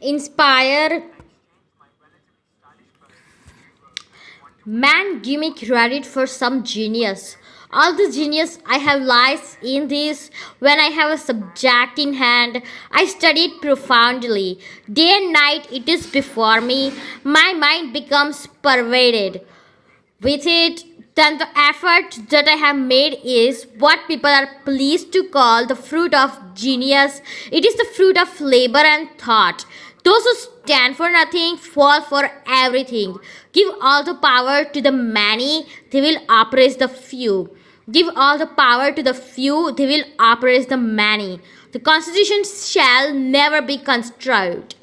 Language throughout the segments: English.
Inspire. Man, give me credit for some genius. All the genius I have lies in this. When I have a subject in hand, I study it profoundly. Day and night it is before me. My mind becomes pervaded with it. Then the effort that I have made is what people are pleased to call the fruit of genius. It is the fruit of labor and thought. Those who stand for nothing fall for everything. Give all the power to the many, they will oppress the few. Give all the power to the few, they will oppress the many. The constitution shall never be construed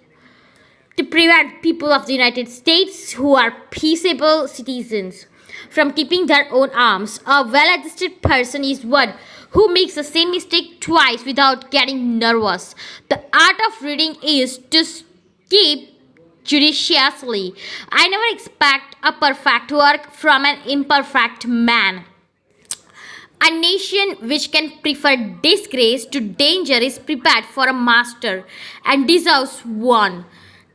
to prevent people of the United States who are peaceable citizens from keeping their own arms. A well adjusted person is one who makes the same mistake twice without getting nervous. The art of reading is to keep judiciously. I never expect a perfect work from an imperfect man. A nation which can prefer disgrace to danger is prepared for a master and deserves one.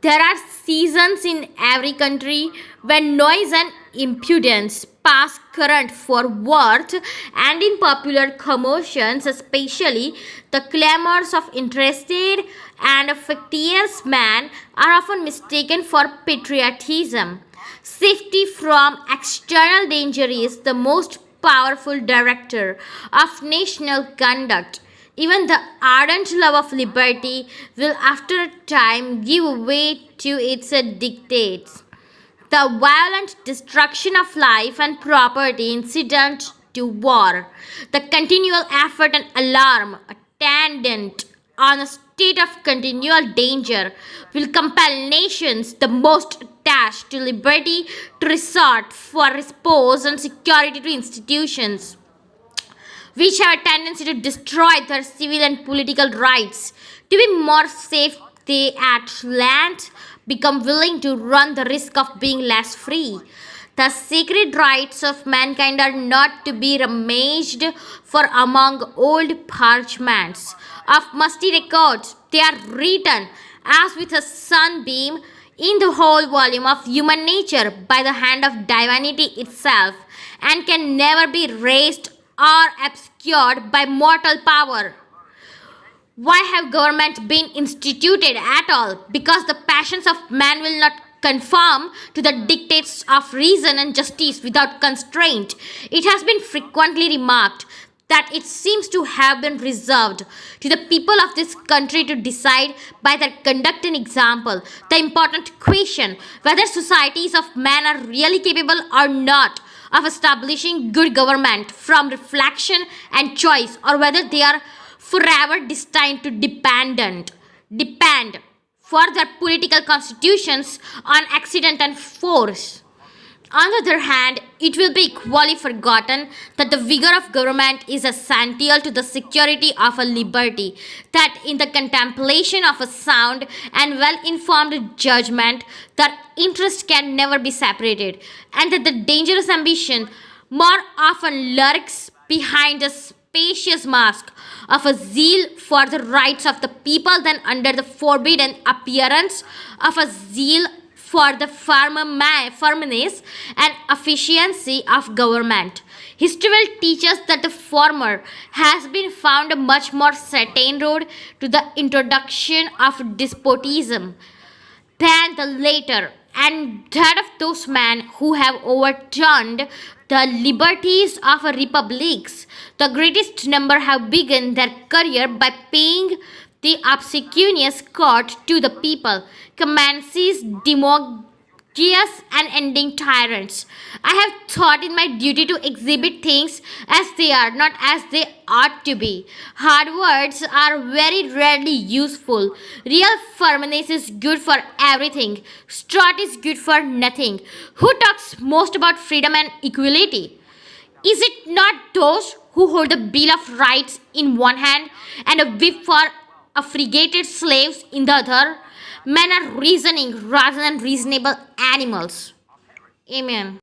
There are seasons in every country when noise and impudence pass current for worth, and in popular commotions, especially the clamors of interested and facetious men are often mistaken for patriotism. Safety from external danger is the most powerful director of national conduct. Even the ardent love of liberty will, after a time, give way to its dictates. The violent destruction of life and property incident to war, the continual effort and alarm attendant on a state of continual danger will compel nations the most attached to liberty to resort for repose and security to institutions which have a tendency to destroy their civil and political rights. To be more safe, they at length become willing to run the risk of being less free. The sacred rights of mankind are not to be rummaged for among old parchments of musty records. They are written as with a sunbeam in the whole volume of human nature by the hand of divinity itself, and can never be raised or obscured by mortal power. Why have governments been instituted at all? Because the passions of man will not conform to the dictates of reason and justice without constraint. It has been frequently remarked that it seems to have been reserved to the people of this country to decide by their conduct and example the important question whether societies of men are really capable or not of establishing good government from reflection and choice, or whether they are forever destined to depend for their political constitutions on accident and force. On the other hand, it will be equally forgotten that the vigor of government is essential to the security of a liberty, that in the contemplation of a sound and well informed judgment, their interest can never be separated, and that the dangerous ambition more often lurks behind the spacious mask of a zeal for the rights of the people than under the forbidden appearance of a zeal for the firmness and efficiency of government. History will teach us that the former has been found a much more certain road to the introduction of despotism than the later, and that of those men who have overturned the liberties of a republics. The greatest number have begun their career by paying the obsequious court to the people, commences demagogues and ending tyrants. I have thought it my duty to exhibit things as they are, not as they ought to be. Hard words are very rarely useful. Real firmness is good for everything. Strut is good for nothing. Who talks most about freedom and equality? Is it not those who hold the Bill of Rights in one hand and a whip for affrigated slaves in the other? Men are reasoning rather than reasonable animals. Amen.